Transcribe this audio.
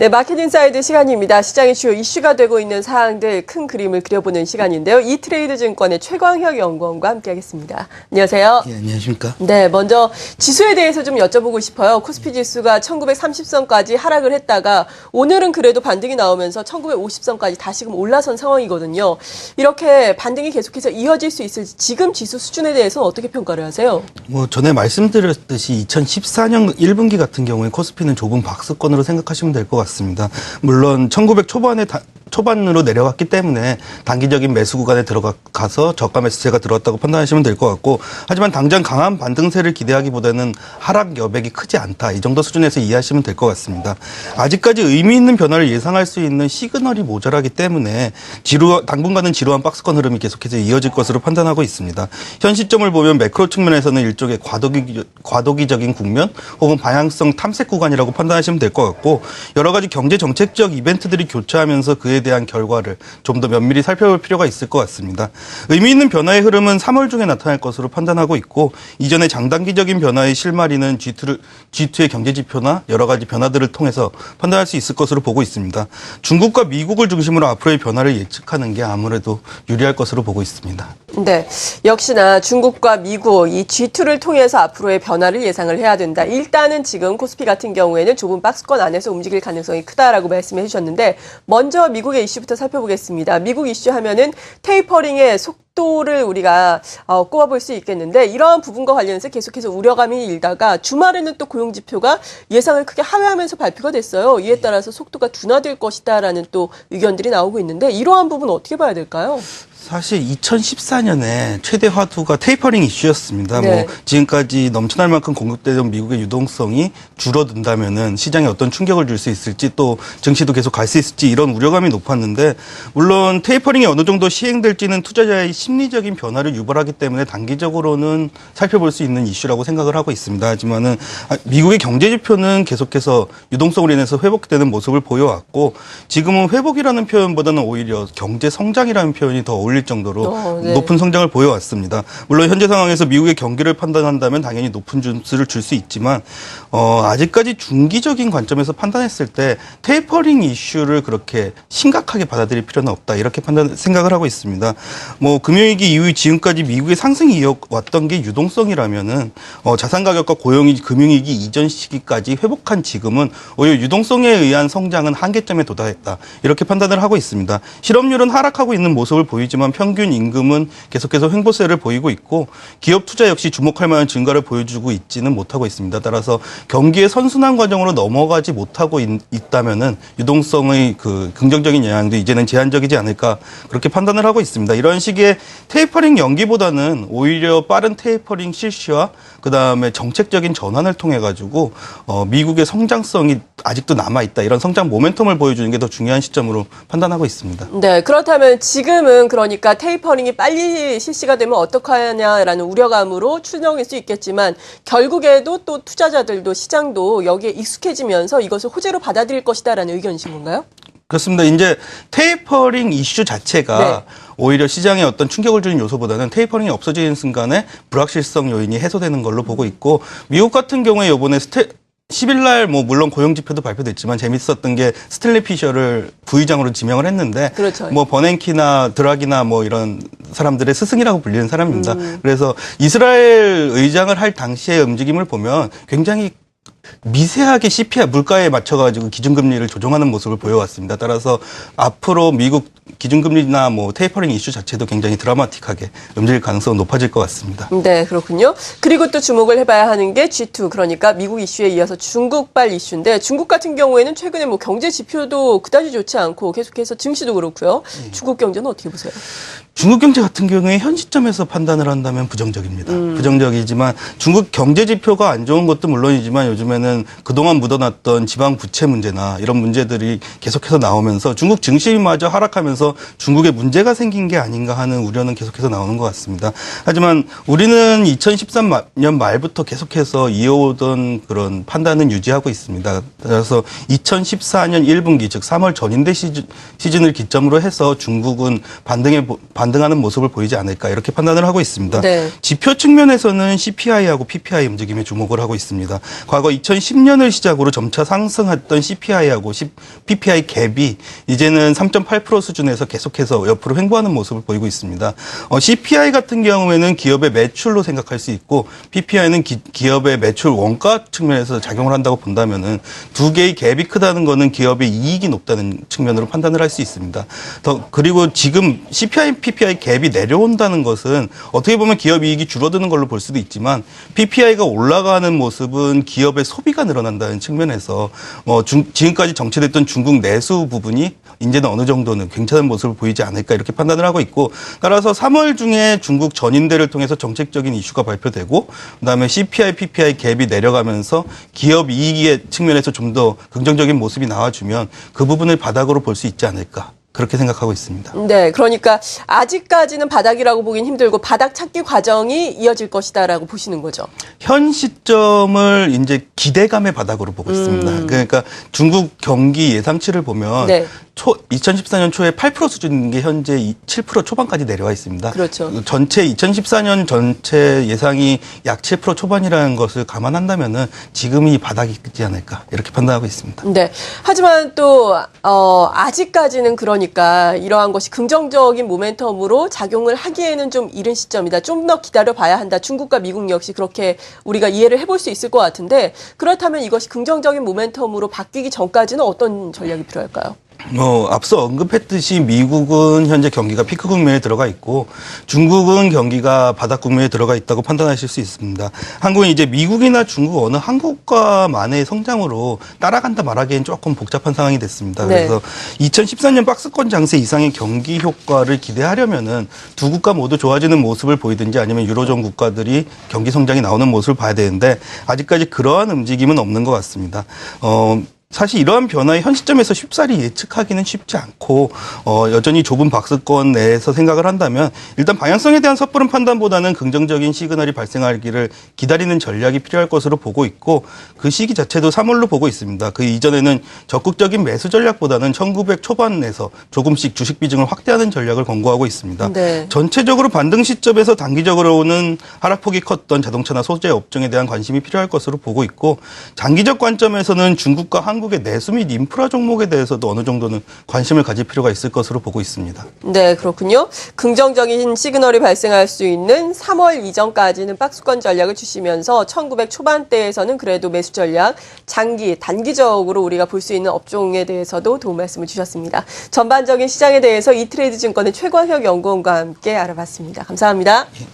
네, 마켓 인사이드 시간입니다. 시장의 주요 이슈가 되고 있는 사항들 큰 그림을 그려보는 시간인데요. 이트레이드 증권의 최광혁 연구원과 함께하겠습니다. 안녕하세요. 예, 안녕하십니까. 네, 먼저 지수에 대해서 좀 여쭤보고 싶어요. 코스피 지수가 1930선까지 하락을 했다가 오늘은 그래도 반등이 나오면서 1950선까지 다시금 올라선 상황이거든요. 이렇게 반등이 계속해서 이어질 수 있을지 지금 지수 수준에 대해서는 어떻게 평가를 하세요? 전에 말씀드렸듯이 2014년 1분기 같은 경우에 코스피는 좁은 박스권으로 생각하시면 될 것 같습니다. 물론 1900 초반으로 내려갔기 때문에 단기적인 매수 구간에 들어가서 저가 매수세가 들어왔다고 판단하시면 될 것 같고, 하지만 당장 강한 반등세를 기대하기보다는 하락 여백이 크지 않다, 이 정도 수준에서 이해하시면 될 것 같습니다. 아직까지 의미 있는 변화를 예상할 수 있는 시그널이 모자라기 때문에 당분간은 지루한 박스권 흐름이 계속해서 이어질 것으로 판단하고 있습니다. 현 시점을 보면 매크로 측면에서는 일종의 과도기적인 국면 혹은 방향성 탐색 구간이라고 판단하시면 될 것 같고, 여러 가지 경제 정책적 이벤트들이 교차하면서 그에 대한 결과를 좀 더 면밀히 살펴볼 필요가 있을 것 같습니다. 의미 있는 변화의 흐름은 3월 중에 나타날 것으로 판단하고 있고, 이전의 장단기적인 변화의 실마리는 G2의 경제 지표나 여러 가지 변화들을 통해서 판단할 수 있을 것으로 보고 있습니다. 중국과 미국을 중심으로 앞으로의 변화를 예측하는 게 아무래도 유리할 것으로 보고 있습니다. 네, 역시나 중국과 미국 이 G2를 통해서 앞으로의 변화를 예상을 해야 된다. 일단은 지금 코스피 같은 경우에는 좁은 박스권 안에서 움직일 가능성이 크다라고 말씀해 주셨는데, 먼저 미국의 이슈부터 살펴보겠습니다. 미국 이슈 하면은 테이퍼링의 속도를 우리가 꼽아볼 수 있겠는데, 이러한 부분과 관련해서 계속해서 우려감이 일다가 주말에는 또 고용지표가 예상을 크게 하회하면서 발표가 됐어요. 이에 따라서 속도가 둔화될 것이다라는 또 의견들이 나오고 있는데, 이러한 부분 어떻게 봐야 될까요? 사실 2014년에 최대 화두가 테이퍼링 이슈였습니다. 네. 지금까지 넘쳐날 만큼 공급되던 미국의 유동성이 줄어든다면은 시장에 어떤 충격을 줄 수 있을지, 또 증시도 계속 갈 수 있을지, 이런 우려감이 높았는데, 물론 테이퍼링이 어느 정도 시행될지는 투자자의 심리적인 변화를 유발하기 때문에 단기적으로는 살펴볼 수 있는 이슈라고 생각을 하고 있습니다. 하지만은 미국의 경제 지표는 계속해서 유동성으로 인해서 회복되는 모습을 보여왔고, 지금은 회복이라는 표현보다는 오히려 경제 성장이라는 표현이 더 어울릴 정도로 네. 높은 성장을 보여왔습니다. 물론 현재 상황에서 미국의 경기를 판단한다면 당연히 높은 점수를 줄 수 있지만, 아직까지 중기적인 관점에서 판단했을 때 테이퍼링 이슈를 그렇게 심각하게 받아들일 필요는 없다, 이렇게 생각을 하고 있습니다. 금융위기 이후 지금까지 미국의 상승이 이어왔던 게 유동성이라면은 자산 가격과 고용이 금융위기 이전 시기까지 회복한 지금은 오히려 유동성에 의한 성장은 한계점에 도달했다, 이렇게 판단을 하고 있습니다. 실업률은 하락하고 있는 모습을 보이지만 평균 임금은 계속해서 횡보세를 보이고 있고, 기업 투자 역시 주목할 만한 증가를 보여주고 있지는 못하고 있습니다. 따라서 경기의 선순환 과정으로 넘어가지 못하고 있다면은 유동성의 그 긍정적인 영향도 이제는 제한적이지 않을까, 그렇게 판단을 하고 있습니다. 이런 식의 테이퍼링 연기보다는 오히려 빠른 테이퍼링 실시와 그다음에 정책적인 전환을 통해 가지고 미국의 성장성이 아직도 남아 있다, 이런 성장 모멘텀을 보여주는 게 더 중요한 시점으로 판단하고 있습니다. 네, 그렇다면 지금은 그러니까 테이퍼링이 빨리 실시가 되면 어떡하냐라는 우려감으로 추정일 수 있겠지만, 결국에도 또 투자자들도 시장도 여기에 익숙해지면서 이것을 호재로 받아들일 것이다라는 의견이신 건가요? 그렇습니다. 이제 테이퍼링 이슈 자체가 오히려 시장에 어떤 충격을 주는 요소보다는 테이퍼링이 없어지는 순간에 불확실성 요인이 해소되는 걸로 보고 있고, 미국 같은 경우에 이번에 10일 날 물론 고용 지표도 발표됐지만 재밌었던 게 스탠리 피셔를 부의장으로 지명을 했는데, 그렇죠. 버냉키나 드라기나 이런 사람들의 스승이라고 불리는 사람입니다. 그래서 이스라엘 의장을 할 당시의 움직임을 보면 굉장히 미세하게 CPI 물가에 맞춰가지고 기준금리를 조정하는 모습을 보여왔습니다. 따라서 앞으로 미국 기준금리나 테이퍼링 이슈 자체도 굉장히 드라마틱하게 움직일 가능성은 높아질 것 같습니다. 네, 그렇군요. 그리고 또 주목을 해봐야 하는 게 G2, 그러니까 미국 이슈에 이어서 중국발 이슈인데, 중국 같은 경우에는 최근에 경제 지표도 그다지 좋지 않고 계속해서 증시도 그렇고요. 중국 경제는 어떻게 보세요? 중국 경제 같은 경우에 현 시점에서 판단을 한다면 부정적입니다. 부정적이지만 중국 경제 지표가 안 좋은 것도 물론이지만 요즘에는 그동안 묻어놨던 지방 부채 문제나 이런 문제들이 계속해서 나오면서 중국 증시마저 하락하면서 중국에 문제가 생긴 게 아닌가 하는 우려는 계속해서 나오는 것 같습니다. 하지만 우리는 2013년 말부터 계속해서 이어오던 그런 판단은 유지하고 있습니다. 그래서 2014년 1분기 즉 3월 전인대 시즌을 기점으로 해서 중국은 반등의 반등하는 모습을 보이지 않을까 이렇게 판단을 하고 있습니다. 네. 지표 측면에서는 CPI하고 PPI 움직임에 주목을 하고 있습니다. 과거 2010년을 시작으로 점차 상승했던 CPI하고 PPI 갭이 이제는 3.8% 수준에서 계속해서 옆으로 횡보하는 모습을 보이고 있습니다. CPI 같은 경우에는 기업의 매출로 생각할 수 있고 PPI는 기업의 매출 원가 측면에서 작용을 한다고 본다면은 두 개의 갭이 크다는 거는 기업의 이익이 높다는 측면으로 판단을 할 수 있습니다. 그리고 지금 CPI, PPI 갭이 내려온다는 것은 어떻게 보면 기업 이익이 줄어드는 걸로 볼 수도 있지만 PPI가 올라가는 모습은 기업의 소비가 늘어난다는 측면에서 지금까지 정체됐던 중국 내수 부분이 이제는 어느 정도는 괜찮은 모습을 보이지 않을까 이렇게 판단을 하고 있고 따라서 3월 중에 중국 전인대를 통해서 정책적인 이슈가 발표되고 그다음에 CPI, PPI 갭이 내려가면서 기업 이익의 측면에서 좀 더 긍정적인 모습이 나와주면 그 부분을 바닥으로 볼 수 있지 않을까. 그렇게 생각하고 있습니다. 네, 그러니까 아직까지는 바닥이라고 보긴 힘들고 바닥 찾기 과정이 이어질 것이다라고 보시는 거죠. 현 시점을 이제 기대감의 바닥으로 보고 있습니다. 그러니까 중국 경기 예상치를 보면 네. 2014년 초에 8% 수준인 게 현재 7% 초반까지 내려와 있습니다. 그렇죠. 전체 2014년 전체 예상이 약 7% 초반이라는 것을 감안한다면은 지금이 바닥이지 않을까 이렇게 판단하고 있습니다. 네. 하지만 또 아직까지는 그러니까 이러한 것이 긍정적인 모멘텀으로 작용을 하기에는 좀 이른 시점이다. 좀 더 기다려 봐야 한다. 중국과 미국 역시 그렇게 우리가 이해를 해볼 수 있을 것 같은데 그렇다면 이것이 긍정적인 모멘텀으로 바뀌기 전까지는 어떤 전략이 필요할까요? 앞서 언급했듯이 미국은 현재 경기가 피크 국면에 들어가 있고 중국은 경기가 바닥 국면에 들어가 있다고 판단하실 수 있습니다. 한국은 이제 미국이나 중국 어느 한 국가만의 성장으로 따라간다 말하기엔 조금 복잡한 상황이 됐습니다. 네. 그래서 2014년 박스권 장세 이상의 경기 효과를 기대하려면은 두 국가 모두 좋아지는 모습을 보이든지 아니면 유로존 국가들이 경기 성장이 나오는 모습을 봐야 되는데 아직까지 그러한 움직임은 없는 것 같습니다. 사실 이러한 변화의 현 시점에서 쉽사리 예측하기는 쉽지 않고 여전히 좁은 박스권 내에서 생각을 한다면 일단 방향성에 대한 섣부른 판단보다는 긍정적인 시그널이 발생하기를 기다리는 전략이 필요할 것으로 보고 있고 그 시기 자체도 3월로 보고 있습니다. 그 이전에는 적극적인 매수 전략보다는 1900 초반에서 조금씩 주식 비중을 확대하는 전략을 권고하고 있습니다. 네. 전체적으로 반등 시점에서 단기적으로는 하락폭이 컸던 자동차나 소재 업종에 대한 관심이 필요할 것으로 보고 있고 장기적 관점에서는 중국과 한국의 내수 및 인프라 종목에 대해서도 어느 정도는 관심을 가질 필요가 있을 것으로 보고 있습니다. 네, 그렇군요. 긍정적인 시그널이 발생할 수 있는 3월 이전까지는 박스권 전략을 주시면서 1900 초반대에서는 그래도 매수 전략, 단기적으로 우리가 볼 수 있는 업종에 대해서도 도움 말씀을 주셨습니다. 전반적인 시장에 대해서 이트레이드 증권의 최광혁 연구원과 함께 알아봤습니다. 감사합니다. 예.